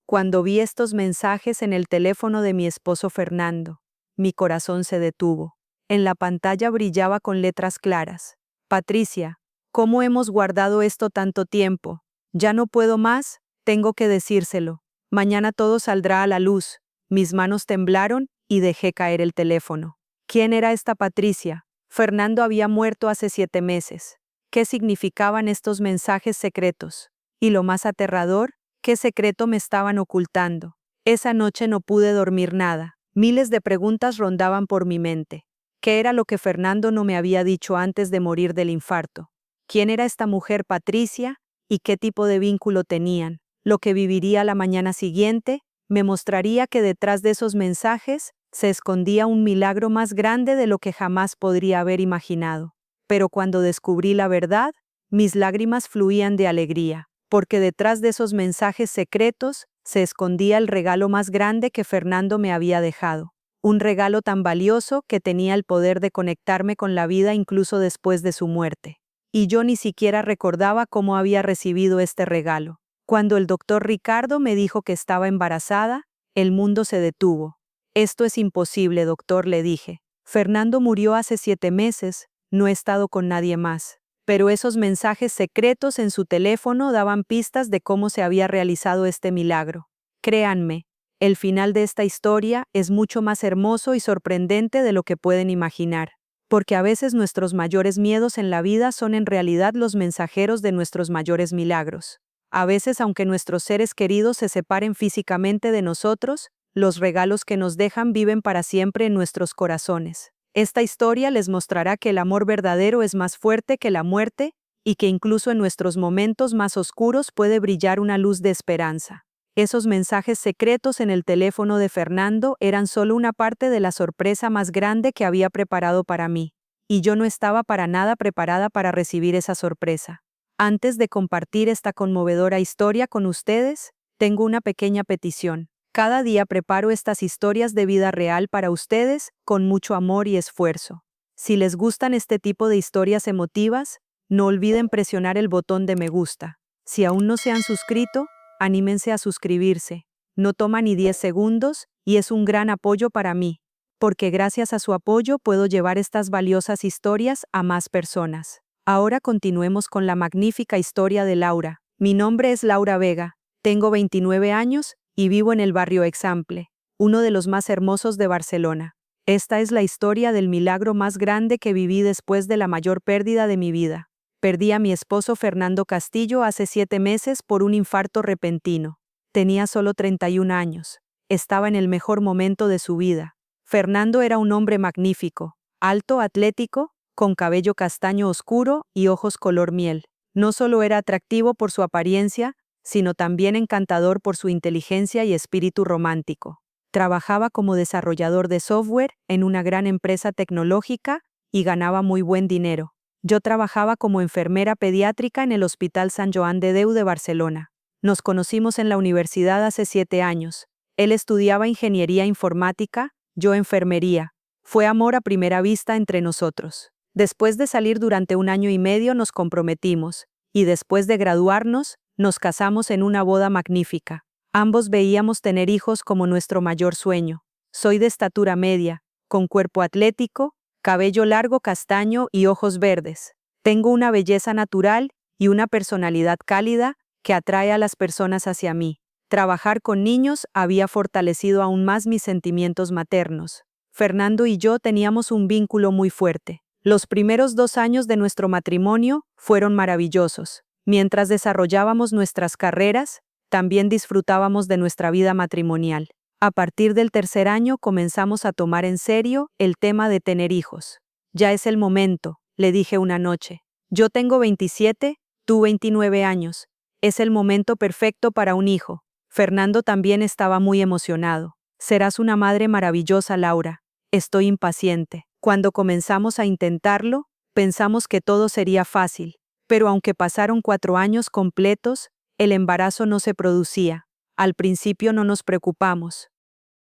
Cuando vi estos mensajes en el teléfono de mi esposo Fernando, mi corazón se detuvo. En la pantalla brillaba con letras claras: Patricia, ¿cómo hemos guardado esto tanto tiempo? Ya no puedo más, tengo que decírselo. Mañana todo saldrá a la luz. Mis manos temblaron y dejé caer el teléfono. ¿Quién era esta Patricia? Fernando había muerto hace 7 meses. ¿Qué significaban estos mensajes secretos? Y lo más aterrador, ¿qué secreto me estaban ocultando? Esa noche no pude dormir nada. Miles de preguntas rondaban por mi mente. ¿Qué era lo que Fernando no me había dicho antes de morir del infarto? ¿Quién era esta mujer Patricia y qué tipo de vínculo tenían? Lo que viviría la mañana siguiente me mostraría que detrás de esos mensajes se escondía un milagro más grande de lo que jamás podría haber imaginado. Pero cuando descubrí la verdad, mis lágrimas fluían de alegría, porque detrás de esos mensajes secretos se escondía el regalo más grande que Fernando me había dejado. Un regalo tan valioso que tenía el poder de conectarme con la vida incluso después de su muerte. Y yo ni siquiera recordaba cómo había recibido este regalo. Cuando el doctor Ricardo me dijo que estaba embarazada, el mundo se detuvo. Esto es imposible, doctor, le dije. Fernando murió hace 7 meses, no he estado con nadie más. Pero esos mensajes secretos en su teléfono daban pistas de cómo se había realizado este milagro. Créanme, el final de esta historia es mucho más hermoso y sorprendente de lo que pueden imaginar, porque a veces nuestros mayores miedos en la vida son en realidad los mensajeros de nuestros mayores milagros. A veces, aunque nuestros seres queridos se separen físicamente de nosotros, los regalos que nos dejan viven para siempre en nuestros corazones. Esta historia les mostrará que el amor verdadero es más fuerte que la muerte y que incluso en nuestros momentos más oscuros puede brillar una luz de esperanza. Esos mensajes secretos en el teléfono de Fernando eran solo una parte de la sorpresa más grande que había preparado para mí, y yo no estaba para nada preparada para recibir esa sorpresa. Antes de compartir esta conmovedora historia con ustedes, tengo una pequeña petición. Cada día preparo estas historias de vida real para ustedes con mucho amor y esfuerzo. Si les gustan este tipo de historias emotivas, no olviden presionar el botón de me gusta. Si aún no se han suscrito, anímense a suscribirse. No toma ni 10 segundos y es un gran apoyo para mí, porque gracias a su apoyo puedo llevar estas valiosas historias a más personas. Ahora continuemos con la magnífica historia de Laura. Mi nombre es Laura Vega, tengo 29 años y vivo en el barrio Example, uno de los más hermosos de Barcelona. Esta es la historia del milagro más grande que viví después de la mayor pérdida de mi vida. Perdí a mi esposo Fernando Castillo hace 7 meses por un infarto repentino. Tenía solo 31 años. Estaba en el mejor momento de su vida. Fernando era un hombre magnífico, alto, atlético, con cabello castaño oscuro y ojos color miel. No solo era atractivo por su apariencia, sino también encantador por su inteligencia y espíritu romántico. Trabajaba como desarrollador de software en una gran empresa tecnológica y ganaba muy buen dinero. Yo trabajaba como enfermera pediátrica en el Hospital Sant Joan de Déu de Barcelona. Nos conocimos en la universidad hace 7 años. Él estudiaba ingeniería informática, yo enfermería. Fue amor a primera vista entre nosotros. Después de salir durante 1 año y medio nos comprometimos, y después de graduarnos, nos casamos en una boda magnífica. Ambos veíamos tener hijos como nuestro mayor sueño. Soy de estatura media, con cuerpo atlético, cabello largo castaño y ojos verdes. Tengo una belleza natural y una personalidad cálida que atrae a las personas hacia mí. Trabajar con niños había fortalecido aún más mis sentimientos maternos. Fernando y yo teníamos un vínculo muy fuerte. Los primeros 2 años de nuestro matrimonio fueron maravillosos. Mientras desarrollábamos nuestras carreras, también disfrutábamos de nuestra vida matrimonial. A partir del 3er año comenzamos a tomar en serio el tema de tener hijos. Ya es el momento, le dije una noche. Yo tengo 27, tú 29 años. Es el momento perfecto para un hijo. Fernando también estaba muy emocionado. Serás una madre maravillosa, Laura. Estoy impaciente. Cuando comenzamos a intentarlo, pensamos que todo sería fácil. Pero aunque pasaron 4 años completos, el embarazo no se producía. Al principio no nos preocupamos.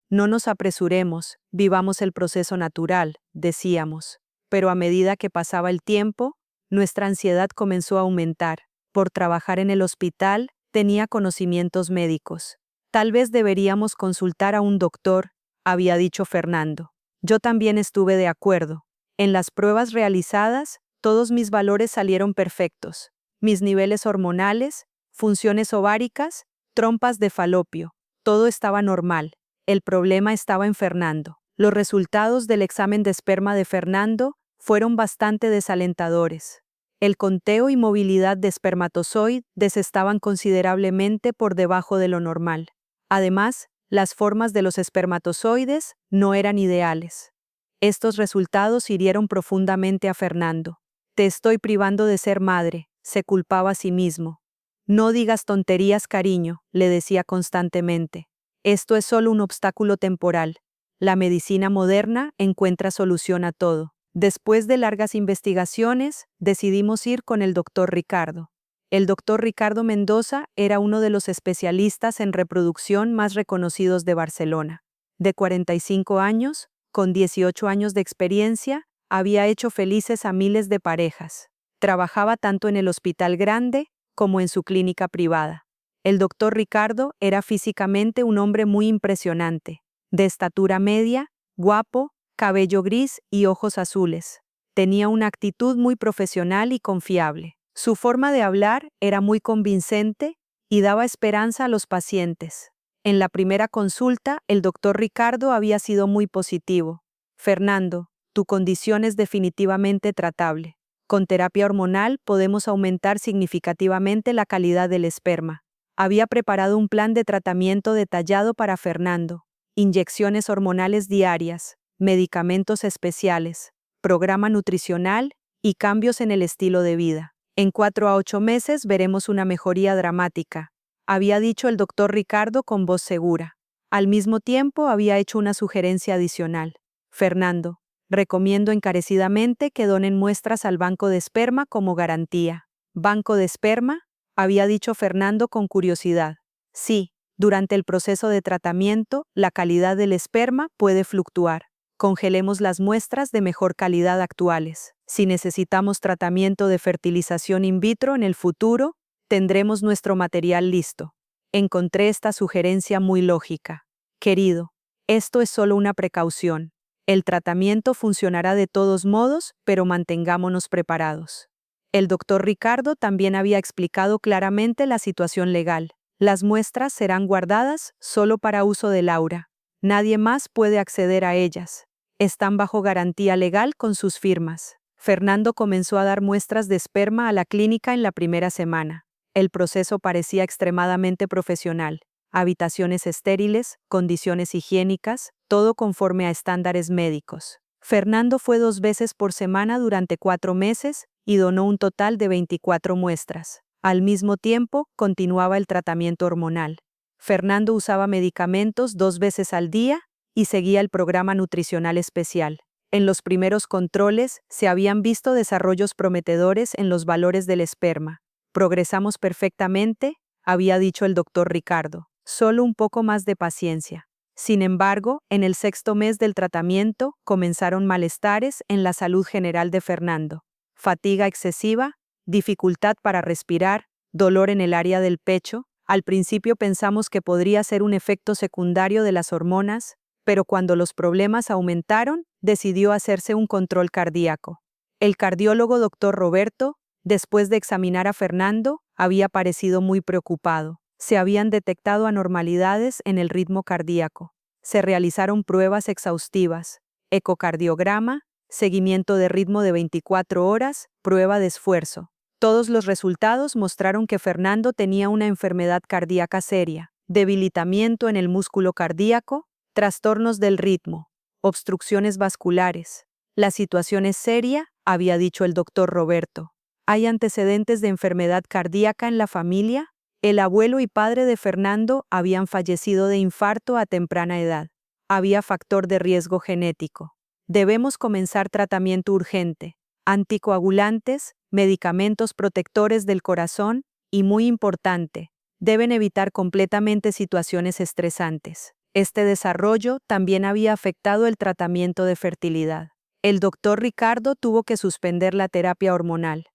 No nos apresuremos, vivamos el proceso natural, decíamos. Pero a medida que pasaba el tiempo, nuestra ansiedad comenzó a aumentar. Por trabajar en el hospital, tenía conocimientos médicos. Tal vez deberíamos consultar a un doctor, había dicho Fernando. Yo también estuve de acuerdo. En las pruebas realizadas, todos mis valores salieron perfectos. Mis niveles hormonales, funciones ováricas, trompas de falopio, todo estaba normal. El problema estaba en Fernando. Los resultados del examen de esperma de Fernando fueron bastante desalentadores. El conteo y movilidad de espermatozoides estaban considerablemente por debajo de lo normal. Además, las formas de los espermatozoides no eran ideales. Estos resultados hirieron profundamente a Fernando. Te estoy privando de ser madre, se culpaba a sí mismo. No digas tonterías, cariño, le decía constantemente. Esto es solo un obstáculo temporal. La medicina moderna encuentra solución a todo. Después de largas investigaciones, decidimos ir con el doctor Ricardo. El doctor Ricardo Mendoza era uno de los especialistas en reproducción más reconocidos de Barcelona. De 45 años, con 18 años de experiencia, había hecho felices a miles de parejas. Trabajaba tanto en el hospital grande como en su clínica privada. El doctor Ricardo era físicamente un hombre muy impresionante, de estatura media, guapo, cabello gris y ojos azules. Tenía una actitud muy profesional y confiable. Su forma de hablar era muy convincente y daba esperanza a los pacientes. En la primera consulta, el doctor Ricardo había sido muy positivo. Fernando, tu condición es definitivamente tratable. Con terapia hormonal podemos aumentar significativamente la calidad del esperma. Había preparado un plan de tratamiento detallado para Fernando. Inyecciones hormonales diarias, medicamentos especiales, programa nutricional y cambios en el estilo de vida. En 4 a 8 meses veremos una mejoría dramática, había dicho el doctor Ricardo con voz segura. Al mismo tiempo había hecho una sugerencia adicional. Fernando, recomiendo encarecidamente que donen muestras al banco de esperma como garantía. ¿Banco de esperma?, había dicho Fernando con curiosidad. Sí, durante el proceso de tratamiento, la calidad del esperma puede fluctuar. Congelemos las muestras de mejor calidad actuales. Si necesitamos tratamiento de fertilización in vitro en el futuro, tendremos nuestro material listo. Encontré esta sugerencia muy lógica. Querido, esto es solo una precaución. El tratamiento funcionará de todos modos, pero mantengámonos preparados. El doctor Ricardo también había explicado claramente la situación legal. Las muestras serán guardadas solo para uso de Laura. Nadie más puede acceder a ellas. Están bajo garantía legal con sus firmas. Fernando comenzó a dar muestras de esperma a la clínica en la primera semana. El proceso parecía extremadamente profesional. Habitaciones estériles, condiciones higiénicas, todo conforme a estándares médicos. Fernando fue 2 veces por semana durante 4 meses y donó un total de 24 muestras. Al mismo tiempo, continuaba el tratamiento hormonal. Fernando usaba medicamentos 2 veces al día y seguía el programa nutricional especial. En los primeros controles se habían visto desarrollos prometedores en los valores del esperma. Progresamos perfectamente, había dicho el doctor Ricardo. Solo un poco más de paciencia. Sin embargo, en el 6º mes del tratamiento comenzaron malestares en la salud general de Fernando. Fatiga excesiva, dificultad para respirar, dolor en el área del pecho. Al principio pensamos que podría ser un efecto secundario de las hormonas, pero cuando los problemas aumentaron, decidió hacerse un control cardíaco. El cardiólogo doctor Roberto, después de examinar a Fernando, había parecido muy preocupado. Se habían detectado anormalidades en el ritmo cardíaco. Se realizaron pruebas exhaustivas, ecocardiograma, seguimiento de ritmo de 24 horas, prueba de esfuerzo. Todos los resultados mostraron que Fernando tenía una enfermedad cardíaca seria, debilitamiento en el músculo cardíaco, trastornos del ritmo, obstrucciones vasculares. La situación es seria, había dicho el doctor Roberto. ¿Hay antecedentes de enfermedad cardíaca en la familia? El abuelo y padre de Fernando habían fallecido de infarto a temprana edad. Había factor de riesgo genético. Debemos comenzar tratamiento urgente. Anticoagulantes, medicamentos protectores del corazón y, muy importante, deben evitar completamente situaciones estresantes. Este desarrollo también había afectado el tratamiento de fertilidad. El doctor Ricardo tuvo que suspender la terapia hormonal.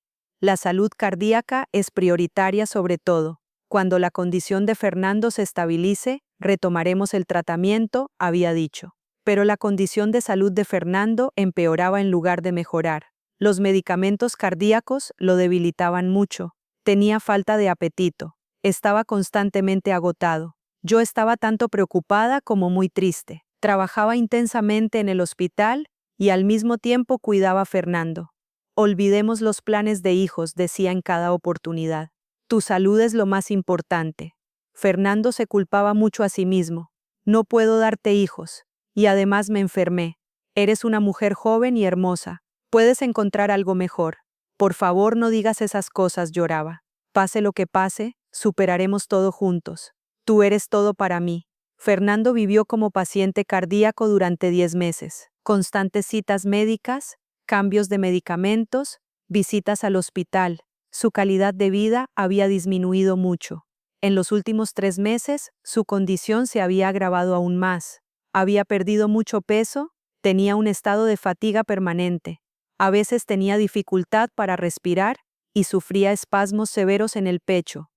La salud cardíaca es prioritaria sobre todo. Cuando la condición de Fernando se estabilice, Retomaremos el tratamiento, había dicho. Pero la condición de salud de Fernando empeoraba en lugar de mejorar. Los medicamentos cardíacos lo debilitaban mucho. Tenía falta de apetito. Estaba constantemente agotado. Yo estaba tanto preocupada como muy triste. Trabajaba intensamente en el hospital y al mismo tiempo cuidaba a Fernando. Olvidemos los planes de hijos, decía en cada oportunidad. Tu salud es lo más importante. Fernando se culpaba mucho a sí mismo. No puedo darte hijos. Y además me enfermé. Eres una mujer joven y hermosa. Puedes encontrar algo mejor. Por favor, no digas esas cosas, lloraba. Pase lo que pase, superaremos todo juntos. Tú eres todo para mí. Fernando vivió como paciente cardíaco durante 10 meses. Constantes citas médicas, cambios de medicamentos, visitas al hospital. Su calidad de vida había disminuido mucho. En los últimos 3 meses, su condición se había agravado aún más. Había perdido mucho peso, tenía un estado de fatiga permanente. A veces tenía dificultad para respirar y sufría espasmos severos en el pecho.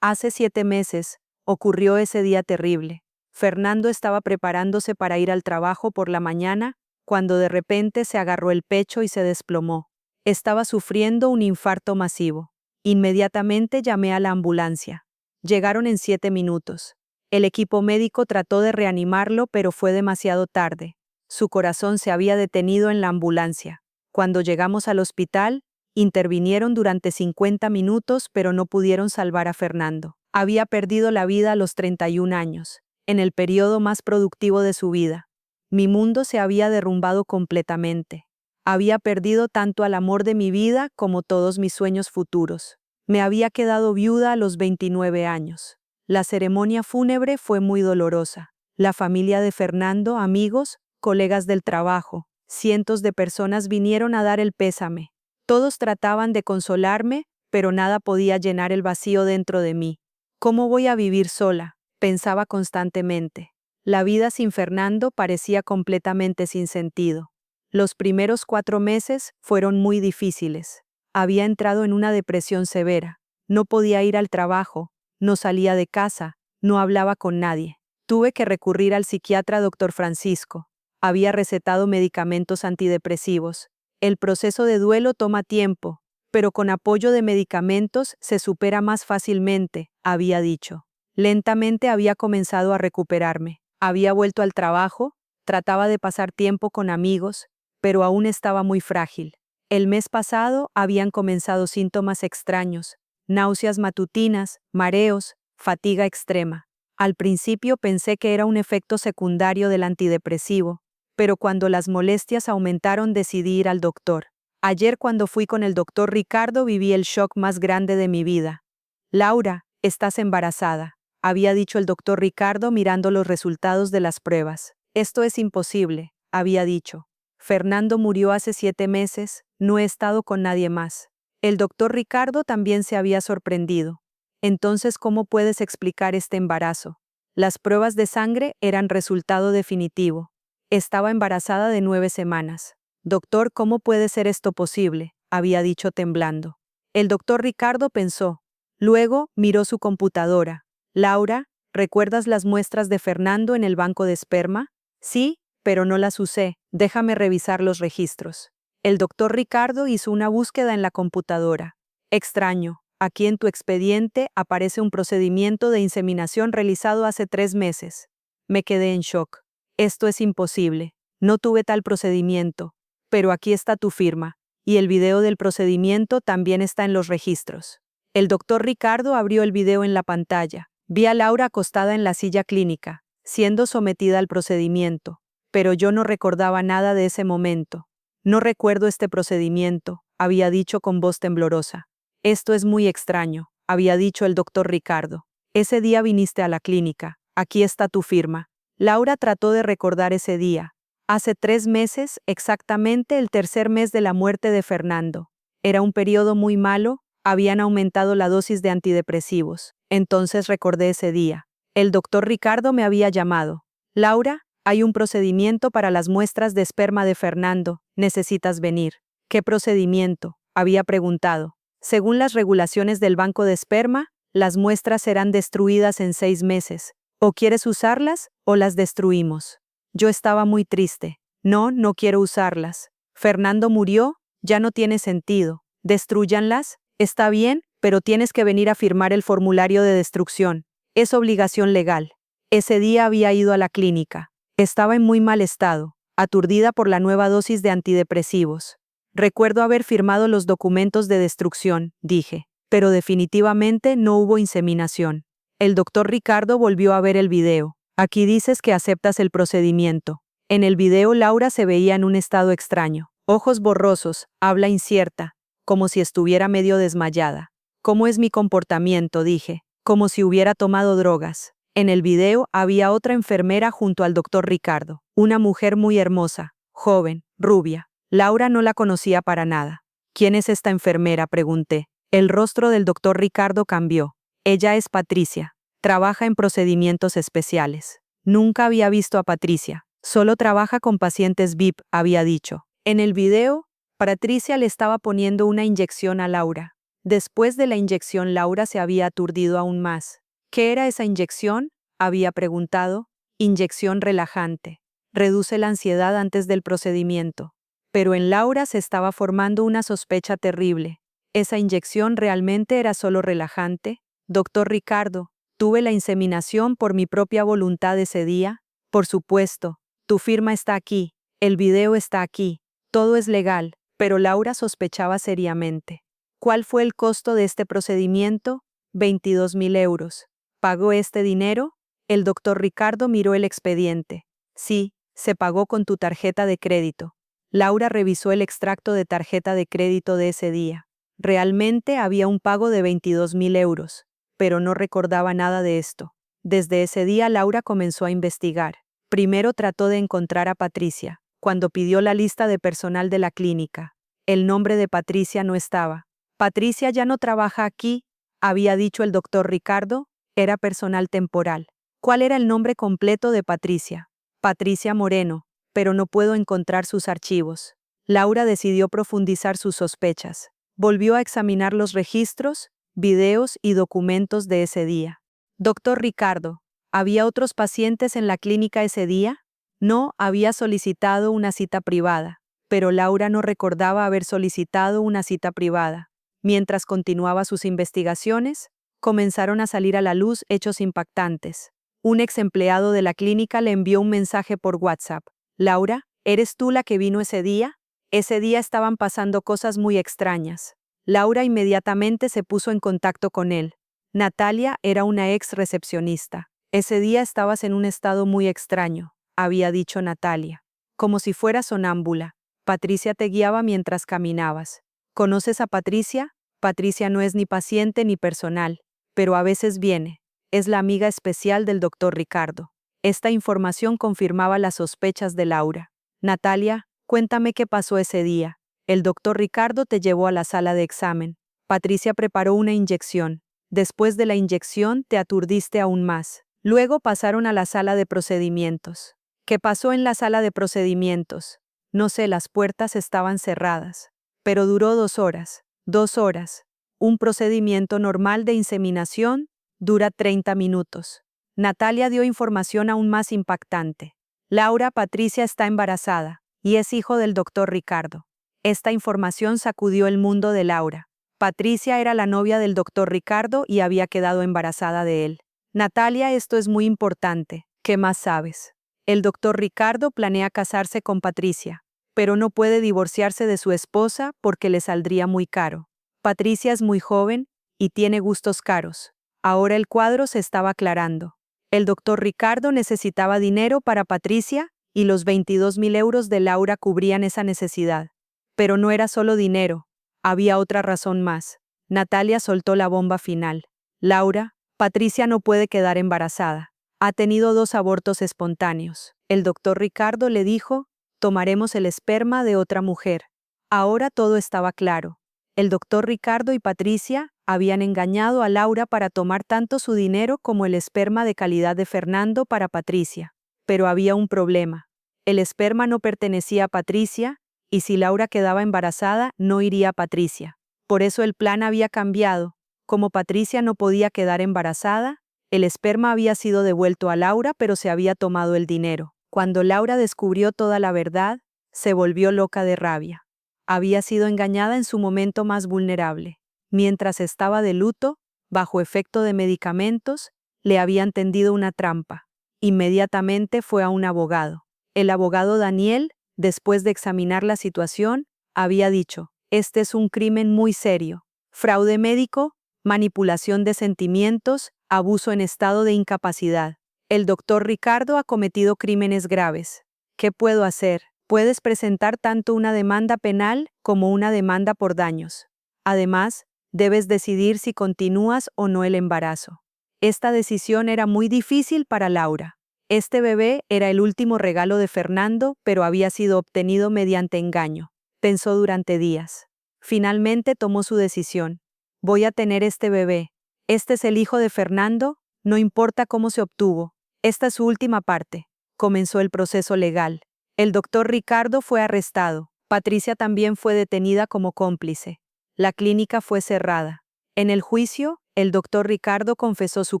Hace 7 meses, ocurrió ese día terrible. Fernando estaba preparándose para ir al trabajo por la mañana, cuando de repente se agarró el pecho y se desplomó. Estaba sufriendo un infarto masivo. Inmediatamente llamé a la ambulancia. Llegaron en 7 minutos. El equipo médico trató de reanimarlo, pero fue demasiado tarde. Su corazón se había detenido en la ambulancia. Cuando llegamos al hospital, intervinieron durante 50 minutos, pero no pudieron salvar a Fernando. Había perdido la vida a los 31 años, en el periodo más productivo de su vida. Mi mundo se había derrumbado completamente. Había perdido tanto al amor de mi vida como todos mis sueños futuros. Me había quedado viuda a los 29 años. La ceremonia fúnebre fue muy dolorosa. La familia de Fernando, amigos, colegas del trabajo, cientos de personas vinieron a dar el pésame. Todos trataban de consolarme, pero nada podía llenar el vacío dentro de mí. ¿Cómo voy a vivir sola?, pensaba constantemente. La vida sin Fernando parecía completamente sin sentido. Los primeros 4 meses fueron muy difíciles. Había entrado en una depresión severa. No podía ir al trabajo, no salía de casa, no hablaba con nadie. Tuve que recurrir al psiquiatra Dr. Francisco. Había recetado medicamentos antidepresivos. El proceso de duelo toma tiempo, pero con apoyo de medicamentos se supera más fácilmente, había dicho. Lentamente había comenzado a recuperarme. Había vuelto al trabajo, trataba de pasar tiempo con amigos, pero aún estaba muy frágil. El mes pasado habían comenzado síntomas extraños, náuseas matutinas, mareos, fatiga extrema. Al principio pensé que era un efecto secundario del antidepresivo, pero cuando las molestias aumentaron decidí ir al doctor. Ayer cuando fui con el doctor Ricardo viví el shock más grande de mi vida. Laura, estás embarazada, había dicho el doctor Ricardo mirando los resultados de las pruebas. Esto es imposible, había dicho. Fernando murió hace 7 meses, no he estado con nadie más. El doctor Ricardo también se había sorprendido. Entonces, ¿cómo puedes explicar este embarazo? Las pruebas de sangre eran resultado definitivo. Estaba embarazada de 9 semanas. Doctor, ¿cómo puede ser esto posible?, había dicho temblando. El doctor Ricardo pensó. Luego miró su computadora. Laura, ¿recuerdas las muestras de Fernando en el banco de esperma? Sí, pero no las usé. Déjame revisar los registros. El doctor Ricardo hizo una búsqueda en la computadora. Extraño. Aquí en tu expediente aparece un procedimiento de inseminación realizado hace 3 meses. Me quedé en shock. Esto es imposible. No tuve tal procedimiento. Pero aquí está tu firma. Y el video del procedimiento también está en los registros. El doctor Ricardo abrió el video en la pantalla. Vi a Laura acostada en la silla clínica, siendo sometida al procedimiento. Pero yo no recordaba nada de ese momento. No recuerdo este procedimiento, había dicho con voz temblorosa. Esto es muy extraño, había dicho el doctor Ricardo. Ese día viniste a la clínica. Aquí está tu firma. Laura trató de recordar ese día. Hace 3 meses, exactamente el tercer mes de la muerte de Fernando. Era un periodo muy malo, habían aumentado la dosis de antidepresivos. Entonces recordé ese día. El doctor Ricardo me había llamado. Laura, hay un procedimiento para las muestras de esperma de Fernando. Necesitas venir. ¿Qué procedimiento?, había preguntado. Según las regulaciones del banco de esperma, las muestras serán destruidas en 6 meses. O quieres usarlas o las destruimos. Yo estaba muy triste. No, no quiero usarlas. Fernando murió, ya no tiene sentido. Destrúyanlas, está bien, pero tienes que venir a firmar el formulario de destrucción. Es obligación legal. Ese día había ido a la clínica. Estaba en muy mal estado, aturdida por la nueva dosis de antidepresivos. Recuerdo haber firmado los documentos de destrucción, dije, pero definitivamente no hubo inseminación. El doctor Ricardo volvió a ver el video. Aquí dices que aceptas el procedimiento. En el video Laura se veía en un estado extraño. Ojos borrosos, habla incierta, como si estuviera medio desmayada. ¿Cómo es mi comportamiento?, dije, como si hubiera tomado drogas. En el video había otra enfermera junto al doctor Ricardo, una mujer muy hermosa, joven, rubia. Laura no la conocía para nada. ¿Quién es esta enfermera?, pregunté. El rostro del doctor Ricardo cambió. Ella es Patricia. Trabaja en procedimientos especiales. Nunca había visto a Patricia. Solo trabaja con pacientes VIP, había dicho. En el video, Patricia le estaba poniendo una inyección a Laura. Después de la inyección, Laura se había aturdido aún más. ¿Qué era esa inyección?, había preguntado. Inyección relajante. Reduce la ansiedad antes del procedimiento. Pero en Laura se estaba formando una sospecha terrible. ¿Esa inyección realmente era solo relajante? Doctor Ricardo, ¿tuve la inseminación por mi propia voluntad ese día? Por supuesto. Tu firma está aquí. El video está aquí. Todo es legal, pero Laura sospechaba seriamente. ¿Cuál fue el costo de este procedimiento? 22.000 euros. ¿Pagó este dinero? El doctor Ricardo miró el expediente. Sí, se pagó con tu tarjeta de crédito. Laura revisó el extracto de tarjeta de crédito de ese día. Realmente había un pago de 22.000 euros, pero no recordaba nada de esto. Desde ese día Laura comenzó a investigar. Primero trató de encontrar a Patricia. Cuando pidió la lista de personal de la clínica, el nombre de Patricia no estaba. Patricia ya no trabaja aquí, había dicho el doctor Ricardo, era personal temporal. ¿Cuál era el nombre completo de Patricia? Patricia Moreno, pero no puedo encontrar sus archivos. Laura decidió profundizar sus sospechas. Volvió a examinar los registros, videos y documentos de ese día. Doctor Ricardo, ¿había otros pacientes en la clínica ese día? No, había solicitado una cita privada, pero Laura no recordaba haber solicitado una cita privada. Mientras continuaba sus investigaciones, comenzaron a salir a la luz hechos impactantes. Un ex empleado de la clínica le envió un mensaje por WhatsApp. Laura, ¿eres tú la que vino ese día? Ese día estaban pasando cosas muy extrañas. Laura inmediatamente se puso en contacto con él. Natalia era una ex recepcionista. Ese día estabas en un estado muy extraño, había dicho Natalia. Como si fuera sonámbula. Patricia te guiaba mientras caminabas. ¿Conoces a Patricia? Patricia no es ni paciente ni personal, pero a veces viene. Es la amiga especial del doctor Ricardo. Esta información confirmaba las sospechas de Laura. Natalia, cuéntame qué pasó ese día. El doctor Ricardo te llevó a la sala de examen. Patricia preparó una inyección. Después de la inyección te aturdiste aún más. Luego pasaron a la sala de procedimientos. ¿Qué pasó en la sala de procedimientos? No sé, las puertas estaban cerradas. Pero duró 2 horas. 2 horas. Un procedimiento normal de inseminación dura 30 minutos. Natalia dio información aún más impactante. Laura Patricia está embarazada y es hijo del doctor Ricardo. Esta información sacudió el mundo de Laura. Patricia era la novia del doctor Ricardo y había quedado embarazada de él. Natalia, esto es muy importante. ¿Qué más sabes? El doctor Ricardo planea casarse con Patricia, pero no puede divorciarse de su esposa porque le saldría muy caro. Patricia es muy joven y tiene gustos caros. Ahora el cuadro se estaba aclarando. El doctor Ricardo necesitaba dinero para Patricia y los 22.000 euros de Laura cubrían esa necesidad. Pero no era solo dinero, había otra razón más. Natalia soltó la bomba final. Laura, Patricia no puede quedar embarazada. Ha tenido 2 abortos espontáneos. El doctor Ricardo le dijo, tomaremos el esperma de otra mujer. Ahora todo estaba claro. El doctor Ricardo y Patricia habían engañado a Laura para tomar tanto su dinero como el esperma de calidad de Fernando para Patricia. Pero había un problema. El esperma no pertenecía a Patricia, y si Laura quedaba embarazada, no iría a Patricia. Por eso el plan había cambiado. Como Patricia no podía quedar embarazada, El esperma había sido devuelto a Laura, pero se había tomado el dinero. Cuando Laura descubrió toda la verdad, se volvió loca de rabia. Había sido engañada en su momento más vulnerable. Mientras estaba de luto, bajo efecto de medicamentos, le habían tendido una trampa. Inmediatamente fue a un abogado. El abogado Daniel, después de examinar la situación, había dicho: este es un crimen muy serio. Fraude médico, manipulación de sentimientos, abuso en estado de incapacidad. El doctor Ricardo ha cometido crímenes graves. ¿Qué puedo hacer? Puedes presentar tanto una demanda penal como una demanda por daños. Además, debes decidir si continúas o no el embarazo. Esta decisión era muy difícil para Laura. Este bebé era el último regalo de Fernando, pero había sido obtenido mediante engaño. Pensó durante días. Finalmente tomó su decisión. Voy a tener este bebé. Este es el hijo de Fernando, no importa cómo se obtuvo. Esta es su última parte. Comenzó el proceso legal. El doctor Ricardo fue arrestado. Patricia también fue detenida como cómplice. La clínica fue cerrada. En el juicio, el doctor Ricardo confesó su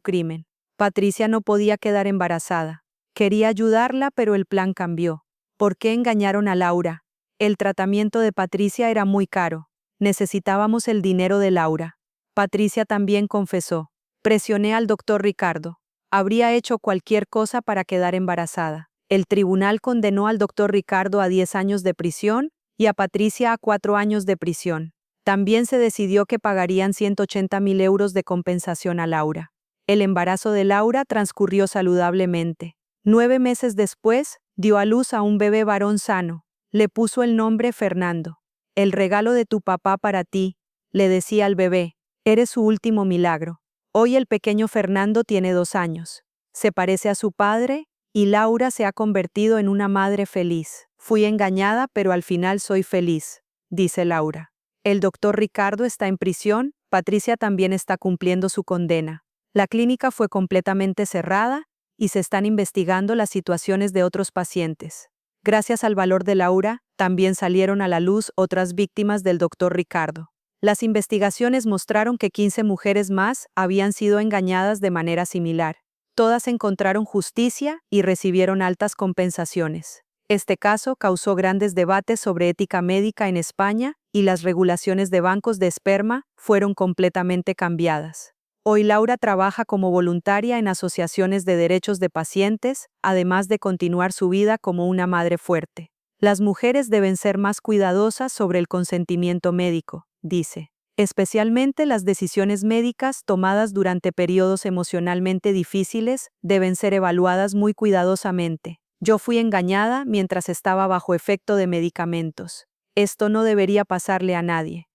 crimen. Patricia no podía quedar embarazada. Quería ayudarla, pero el plan cambió. ¿Por qué engañaron a Laura? El tratamiento de Patricia era muy caro. Necesitábamos el dinero de Laura. Patricia también confesó. Presioné al doctor Ricardo. Habría hecho cualquier cosa para quedar embarazada. El tribunal condenó al doctor Ricardo a 10 años de prisión y a Patricia a 4 años de prisión. También se decidió que pagarían 180.000 euros de compensación a Laura. El embarazo de Laura transcurrió saludablemente. 9 meses después, dio a luz a un bebé varón sano. Le puso el nombre Fernando. El regalo de tu papá para ti, le decía al bebé. Eres su último milagro. Hoy el pequeño Fernando tiene 2 años. Se parece a su padre y Laura se ha convertido en una madre feliz. Fui engañada, pero al final soy feliz, dice Laura. El doctor Ricardo está en prisión, Patricia también está cumpliendo su condena. La clínica fue completamente cerrada y se están investigando las situaciones de otros pacientes. Gracias al valor de Laura, también salieron a la luz otras víctimas del doctor Ricardo. Las investigaciones mostraron que 15 mujeres más habían sido engañadas de manera similar. Todas encontraron justicia y recibieron altas compensaciones. Este caso causó grandes debates sobre ética médica en España y las regulaciones de bancos de esperma fueron completamente cambiadas. Hoy Laura trabaja como voluntaria en asociaciones de derechos de pacientes, además de continuar su vida como una madre fuerte. Las mujeres deben ser más cuidadosas sobre el consentimiento médico, dice. Especialmente las decisiones médicas tomadas durante periodos emocionalmente difíciles deben ser evaluadas muy cuidadosamente. Yo fui engañada mientras estaba bajo efecto de medicamentos. Esto no debería pasarle a nadie.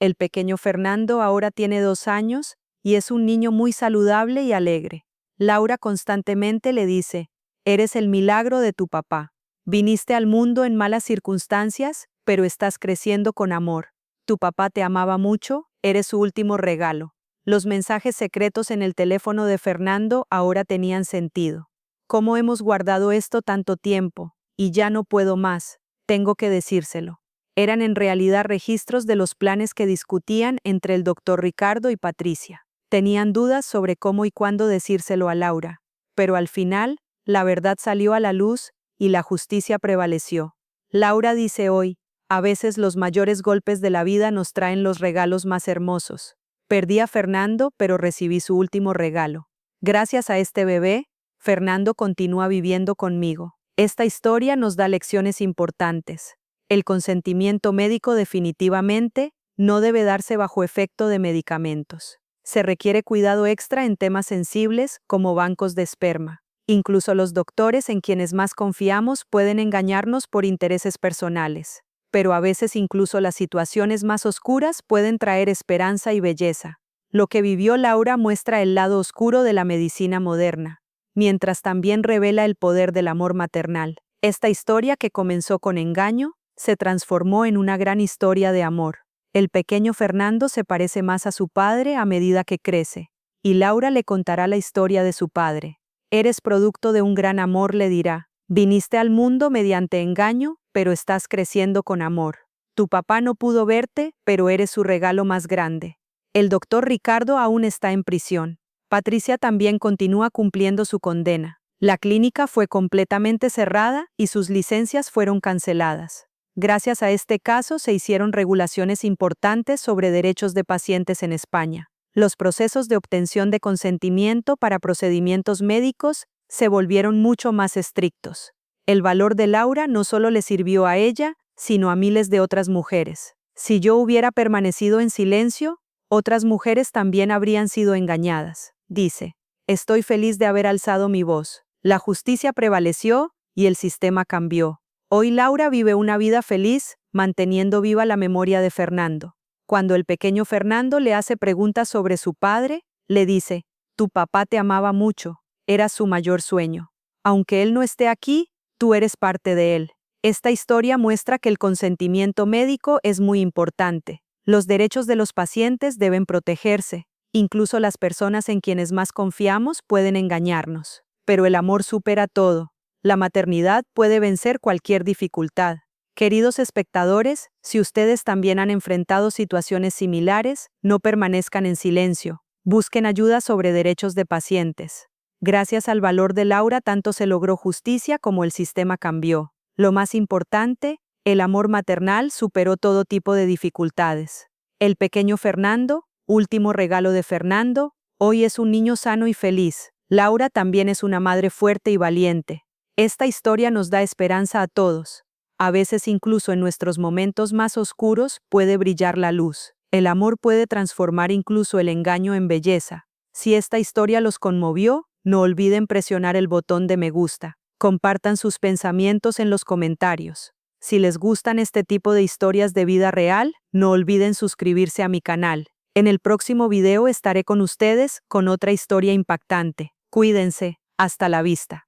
El pequeño Fernando ahora tiene 2 años y es un niño muy saludable y alegre. Laura constantemente le dice: eres el milagro de tu papá. Viniste al mundo en malas circunstancias, pero estás creciendo con amor. Tu papá te amaba mucho, eres su último regalo. Los mensajes secretos en el teléfono de Fernando ahora tenían sentido. ¿Cómo hemos guardado esto tanto tiempo? Y ya no puedo más. Tengo que decírselo. Eran en realidad registros de los planes que discutían entre el doctor Ricardo y Patricia. Tenían dudas sobre cómo y cuándo decírselo a Laura. Pero al final, la verdad salió a la luz y la justicia prevaleció. Laura dice hoy: a veces los mayores golpes de la vida nos traen los regalos más hermosos. Perdí a Fernando, pero recibí su último regalo. Gracias a este bebé, Fernando continúa viviendo conmigo. Esta historia nos da lecciones importantes. El consentimiento médico definitivamente no debe darse bajo efecto de medicamentos. Se requiere cuidado extra en temas sensibles como bancos de esperma. Incluso los doctores en quienes más confiamos pueden engañarnos por intereses personales. Pero a veces incluso las situaciones más oscuras pueden traer esperanza y belleza. Lo que vivió Laura muestra el lado oscuro de la medicina moderna, mientras también revela el poder del amor maternal. Esta historia, que comenzó con engaño, se transformó en una gran historia de amor. El pequeño Fernando se parece más a su padre a medida que crece, y Laura le contará la historia de su padre. Eres producto de un gran amor, le dirá. Viniste al mundo mediante engaño, pero estás creciendo con amor. Tu papá no pudo verte, pero eres su regalo más grande. El doctor Ricardo aún está en prisión. Patricia también continúa cumpliendo su condena. La clínica fue completamente cerrada y sus licencias fueron canceladas. Gracias a este caso se hicieron regulaciones importantes sobre derechos de pacientes en España. Los procesos de obtención de consentimiento para procedimientos médicos se volvieron mucho más estrictos. El valor de Laura no solo le sirvió a ella, sino a miles de otras mujeres. Si yo hubiera permanecido en silencio, otras mujeres también habrían sido engañadas. Dice, estoy feliz de haber alzado mi voz. La justicia prevaleció y el sistema cambió. Hoy Laura vive una vida feliz, manteniendo viva la memoria de Fernando. Cuando el pequeño Fernando le hace preguntas sobre su padre, le dice, tu papá te amaba mucho, eras su mayor sueño. Aunque él no esté aquí, tú eres parte de él. Esta historia muestra que el consentimiento médico es muy importante. Los derechos de los pacientes deben protegerse. Incluso las personas en quienes más confiamos pueden engañarnos. Pero el amor supera todo. La maternidad puede vencer cualquier dificultad. Queridos espectadores, si ustedes también han enfrentado situaciones similares, no permanezcan en silencio. Busquen ayuda sobre derechos de pacientes. Gracias al valor de Laura tanto se logró justicia como el sistema cambió. Lo más importante, el amor maternal superó todo tipo de dificultades. El pequeño Fernando, último regalo de Fernando, hoy es un niño sano y feliz. Laura también es una madre fuerte y valiente. Esta historia nos da esperanza a todos. A veces incluso en nuestros momentos más oscuros puede brillar la luz. El amor puede transformar incluso el engaño en belleza. Si esta historia los conmovió, no olviden presionar el botón de me gusta. Compartan sus pensamientos en los comentarios. Si les gustan este tipo de historias de vida real, no olviden suscribirse a mi canal. En el próximo video estaré con ustedes con otra historia impactante. Cuídense. Hasta la vista.